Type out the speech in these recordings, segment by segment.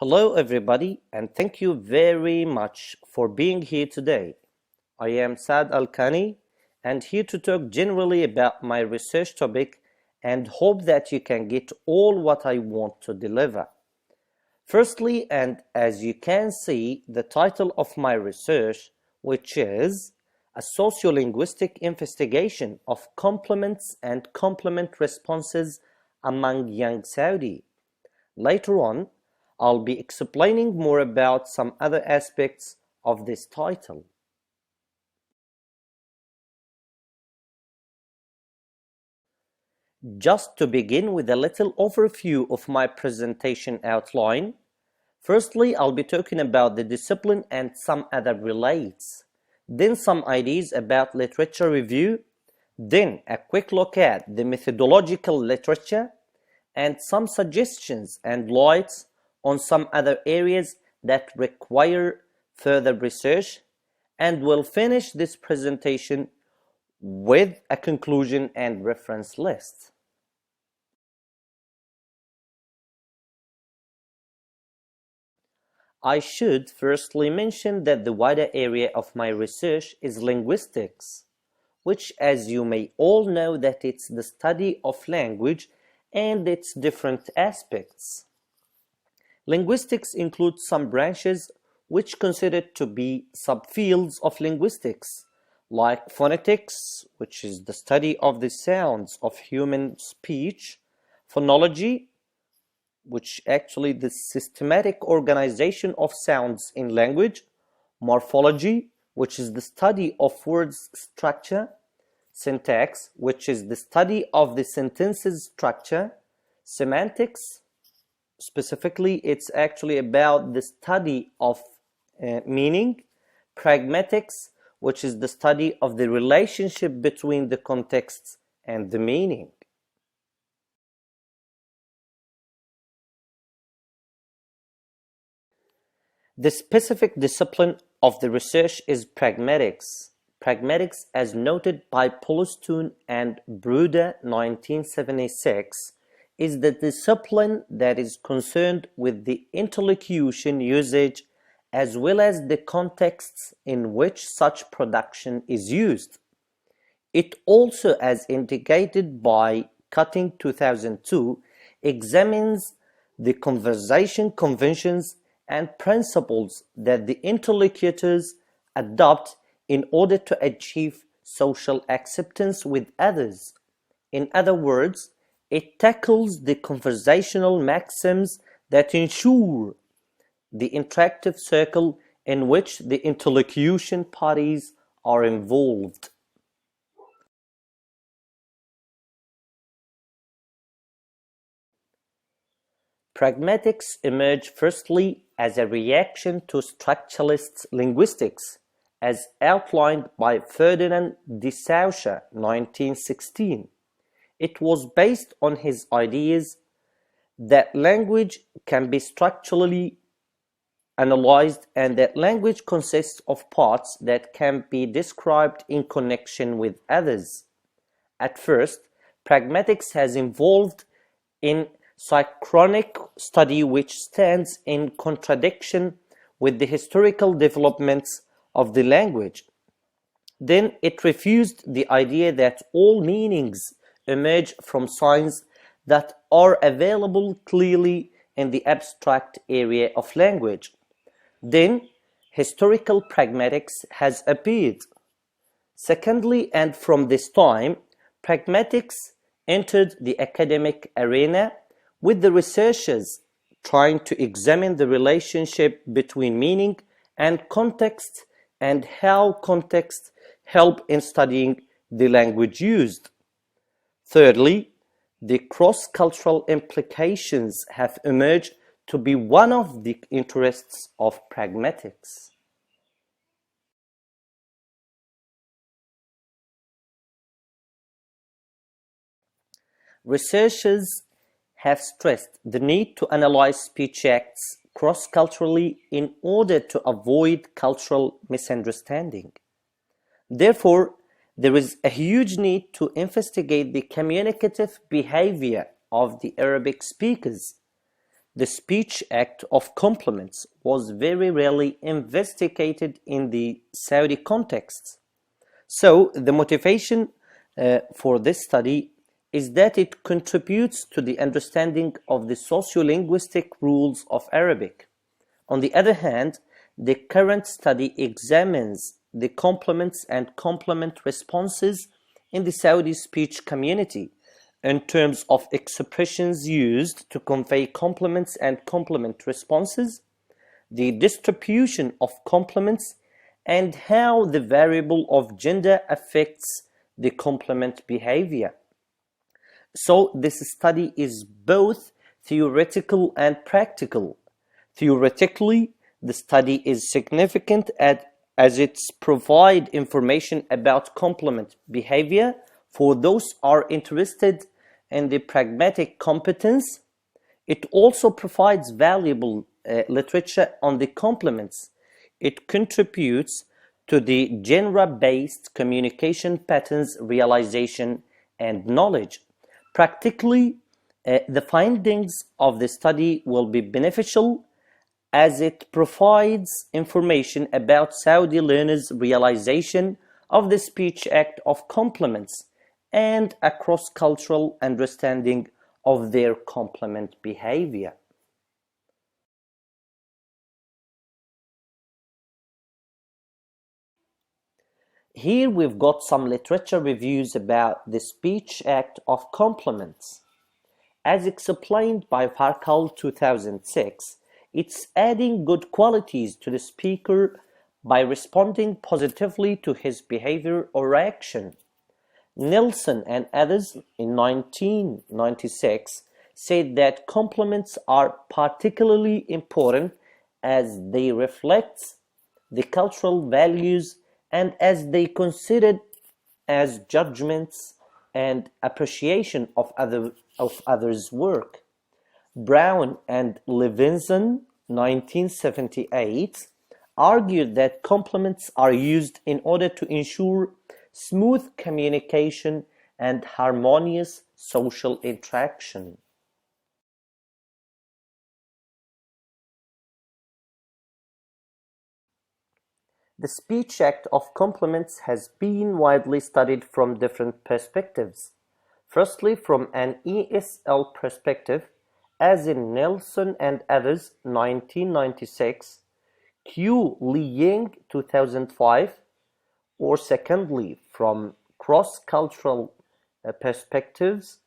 Hello, everybody, and thank you very much for being here today. I am Saad Alqarni and here to talk generally about my research topic and hope that you can get all what I want to deliver. Firstly, and as you can see, the title of my research, which is a sociolinguistic investigation of compliments and compliment responses among young Saudi. Later on, I'll be explaining more about some other aspects of this title. Just to begin with a little overview of my presentation outline, firstly, I'll be talking about the discipline and some other relates, then some ideas about literature review, then a quick look at the methodological literature, and some suggestions and lights on some other areas that require further research, and we'll finish this presentation with a conclusion and reference list. I should firstly mention that the wider area of my research is linguistics, which, as you may all know, that it's the study of language and its different aspects. Linguistics includes some branches which considered to be subfields of linguistics, like phonetics, which is the study of the sounds of human speech, phonology, which actually the systematic organization of sounds in language, morphology, which is the study of words structure, syntax, which is the study of the sentences structure, semantics, specifically it's actually about the study of meaning, pragmatics, which is the study of the relationship between the contexts and the meaning. The specific discipline of the research is pragmatics. Pragmatics, as noted by Polistone and Bruder 1976, is the discipline that is concerned with the interlocution usage as well as the contexts in which such production is used. It also, as indicated by Cutting 2002, examines the conversation conventions and principles that the interlocutors adopt in order to achieve social acceptance with others. In other words, it tackles the conversational maxims that ensure the interactive circle in which the interlocution parties are involved. Pragmatics emerged firstly as a reaction to structuralist linguistics, as outlined by Ferdinand de Saussure 1916. It was based on his ideas that language can be structurally analyzed and that language consists of parts that can be described in connection with others. At first, pragmatics has evolved in synchronic study which stands in contradiction with the historical developments of the language. Then it refused the idea that all meanings emerge from signs that are available clearly in the abstract area of language. Then historical pragmatics has appeared. Secondly, and from this time, pragmatics entered the academic arena with the researchers trying to examine the relationship between meaning and context and how context help in studying the language used. Thirdly, the cross-cultural implications have emerged to be one of the interests of pragmatics. Researchers have stressed the need to analyze speech acts cross-culturally in order to avoid cultural misunderstanding. Therefore, there is a huge need to investigate the communicative behavior of the Arabic speakers. The speech act of compliments was very rarely investigated in the Saudi context. So, the motivation for this study is that it contributes to the understanding of the sociolinguistic rules of Arabic. On the other hand, the current study examines the compliments and complement responses in the Saudi speech community in terms of expressions used to convey compliments and complement responses, the distribution of compliments, and how the variable of gender affects the complement behavior. So this study is both theoretical and practical. Theoretically, the study is significant as it provides information about complement behavior for those who are interested in the pragmatic competence. It also provides valuable literature on the complements. It contributes to the genre-based communication patterns realization and knowledge. Practically, the findings of the study will be beneficial as it provides information about Saudi learners' realization of the speech act of complements and a cross-cultural understanding of their complement behavior. Here we've got some literature reviews about the speech act of complements. As explained by Farkal 2006, it's adding good qualities to the speaker by responding positively to his behavior or action. Nelson and others in 1996 said that compliments are particularly important as they reflect the cultural values and as they considered as judgments and appreciation of others' work. Brown and Levinson, 1978, argued that compliments are used in order to ensure smooth communication and harmonious social interaction. The speech act of compliments has been widely studied from different perspectives. Firstly, from an ESL perspective, as in Nelson and others, 1996, Q. Li-Ying, 2005, or secondly, from cross-cultural perspectives,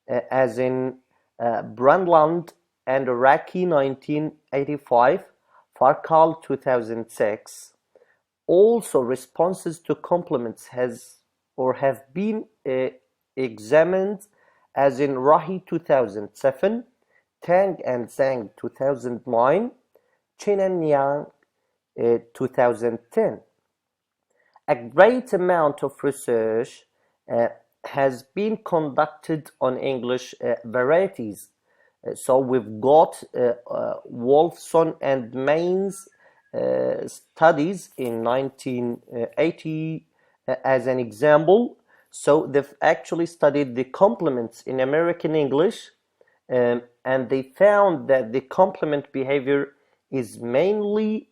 as in Brundtland and Iraqi, 1985, Farkal, 2006. Also, responses to compliments have been examined, as in Rahi, 2007, Tang and Zhang, 2009, Chen and Yang, 2010. A great amount of research has been conducted on English varieties. So we've got Wolfson and Main's studies in 1980 as an example. So they've actually studied the complements in American English, and they found that the complement behavior is mainly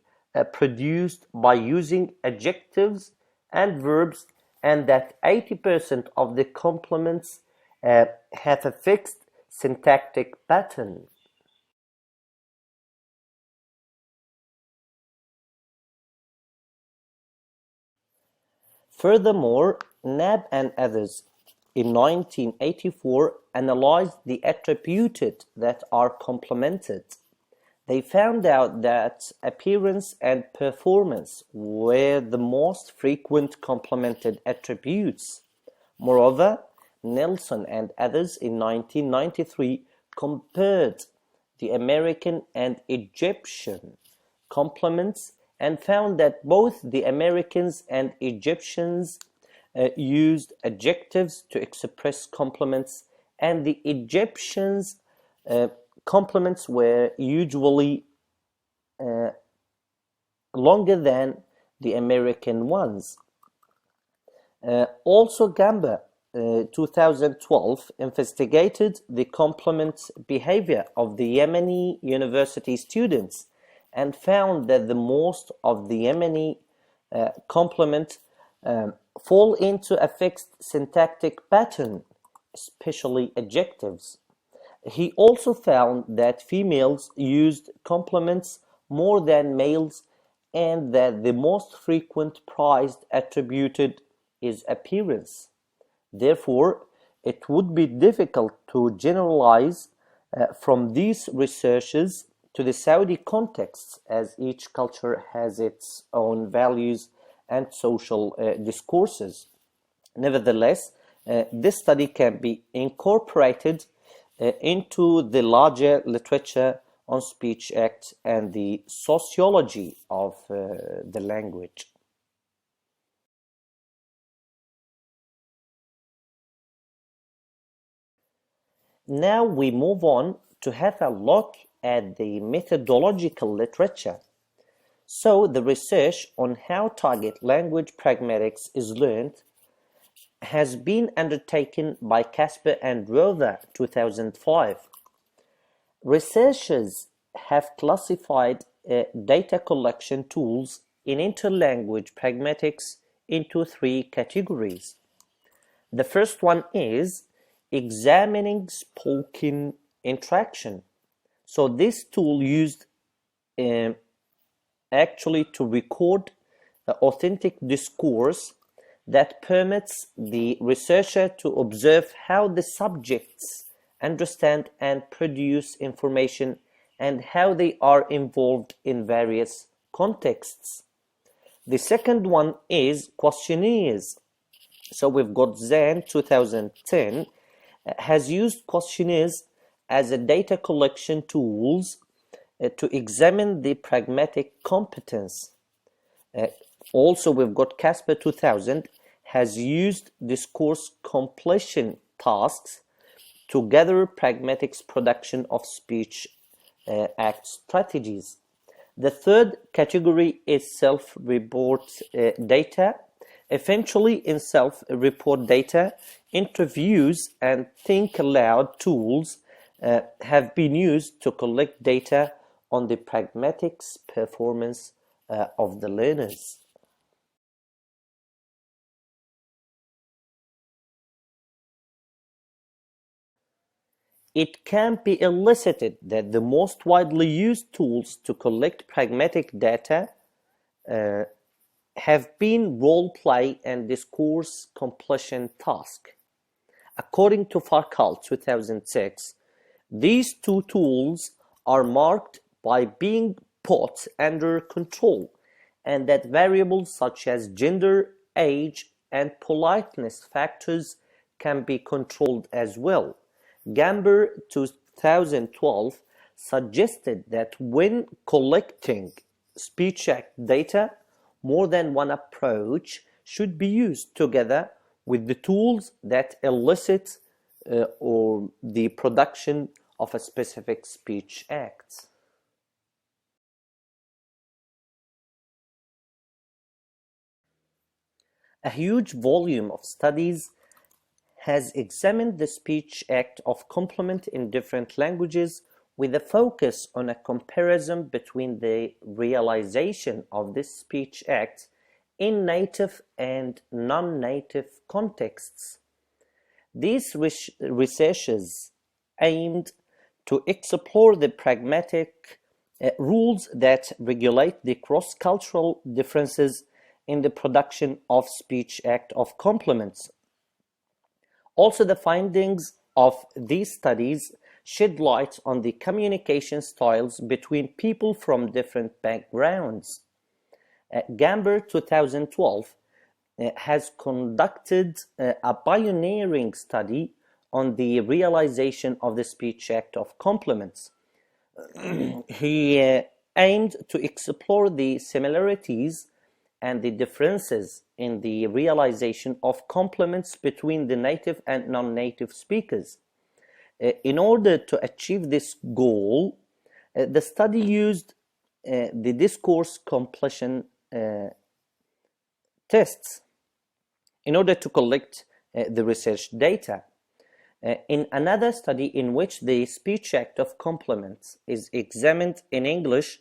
produced by using adjectives and verbs, and that 80% of the complements have a fixed syntactic pattern. Furthermore, Nab and others in 1984 analyzed the attributed that are complemented. They found out that appearance and performance were the most frequent complemented attributes. Moreover, Nelson and others in 1993 compared the American and Egyptian complements and found that both the Americans and Egyptians used adjectives to express complements, and the Egyptians' complements were usually longer than the American ones. Also, Gamba 2012 investigated the complement behavior of the Yemeni university students and found that the most of the Yemeni complement fall into a fixed syntactic pattern, especially adjectives. He also found that females used complements more than males and that the most frequent prized attributed is appearance. Therefore, it would be difficult to generalize from these researches to the Saudi context, as each culture has its own values and social discourses. Nevertheless, this study can be incorporated into the larger literature on speech act and the sociology of the language. Now we move on to have a look at the methodological literature. So the research on how target language pragmatics is learned has been undertaken by Casper and Rother 2005. Researchers have classified data collection tools in interlanguage pragmatics into three categories. The first one is examining spoken interaction. So this tool used actually to record authentic discourse that permits the researcher to observe how the subjects understand and produce information and how they are involved in various contexts. The second one is questionnaires. So we've got Zan 2010 has used questionnaires as a data collection tools to examine the pragmatic competence. Also, we've got Casper 2000 has used discourse completion tasks to gather pragmatics production of speech act strategies. The third category is self-report data. Eventually, in self-report data, interviews and think aloud tools have been used to collect data on the pragmatics performance of the learners. It can be elicited that the most widely used tools to collect pragmatic data have been role play and discourse completion task. According to Farkal 2006, these two tools are marked by being put under control, and that variables such as gender, age, and politeness factors can be controlled as well. Gamber 2012 suggested that when collecting speech act data, more than one approach should be used together with the tools that elicit or the production of a specific speech act. A huge volume of studies has examined the speech act of complement in different languages with a focus on a comparison between the realization of this speech act in native and non-native contexts. These researches aimed to explore the pragmatic rules that regulate the cross-cultural differences in the production of speech act of complements. Also, the findings of these studies shed light on the communication styles between people from different backgrounds. Gamber 2012 has conducted a pioneering study on the realization of the speech act of complements. He aimed to explore the similarities and the differences in the realization of complements between the native and non-native speakers. In order to achieve this goal, the study used the discourse completion tests in order to collect the research data. In another study in which the speech act of complements is examined in English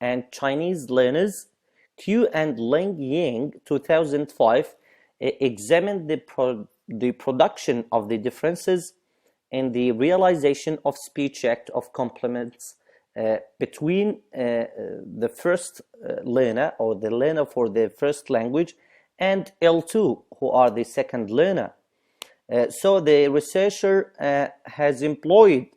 and Chinese learners, Tu and Ling Ying 2005 examined the production of the differences in the realization of speech act of complements between the first learner or the learner for the first language and L2, who are the second learner. So the researcher has employed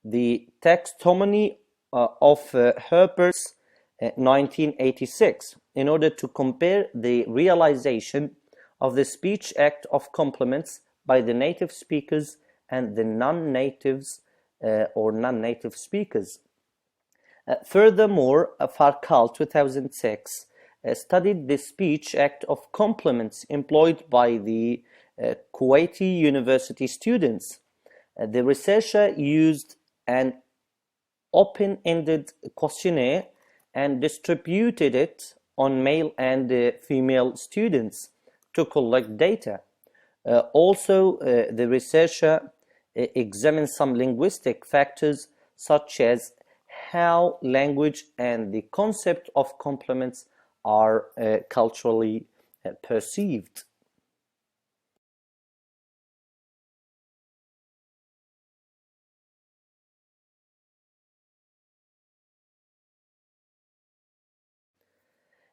the taxonomy of Herper's 1986 in order to compare the realization of the speech act of complements by the native speakers and the non-natives or non-native speakers. Furthermore, Farkal 2006 studied the speech act of complements employed by the Kuwaiti university students. The researcher used an open-ended questionnaire and distributed it on male and female students to collect data. Also, the researcher examined some linguistic factors such as how language and the concept of complements are culturally perceived.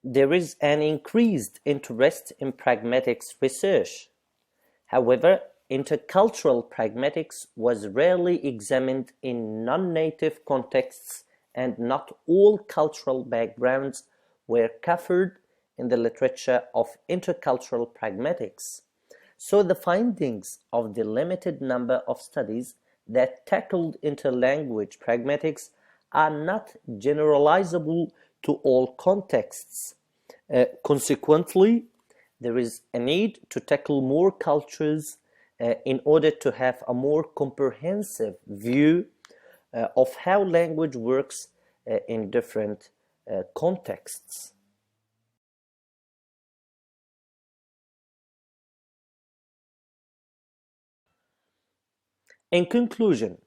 There is an increased interest in pragmatics research. However, intercultural pragmatics was rarely examined in non-native contexts, and not all cultural backgrounds were covered in the literature of intercultural pragmatics. So the findings of the limited number of studies that tackled interlanguage pragmatics are not generalizable to all contexts. Consequently, there is a need to tackle more cultures in order to have a more comprehensive view of how language works in different contexts. In conclusion,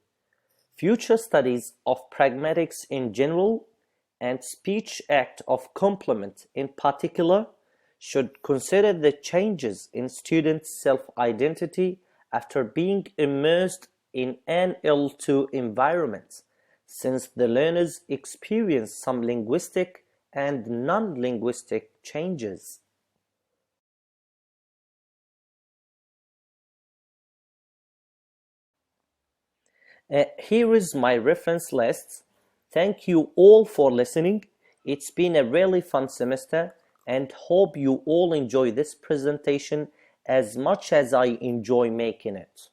future studies of pragmatics in general and speech act of complement in particular should consider the changes in students' self-identity after being immersed in an L2 environment, since the learners experience some linguistic and non-linguistic changes. Here is my reference list. Thank you all for listening. It's been a really fun semester, and hope you all enjoy this presentation as much as I enjoy making it.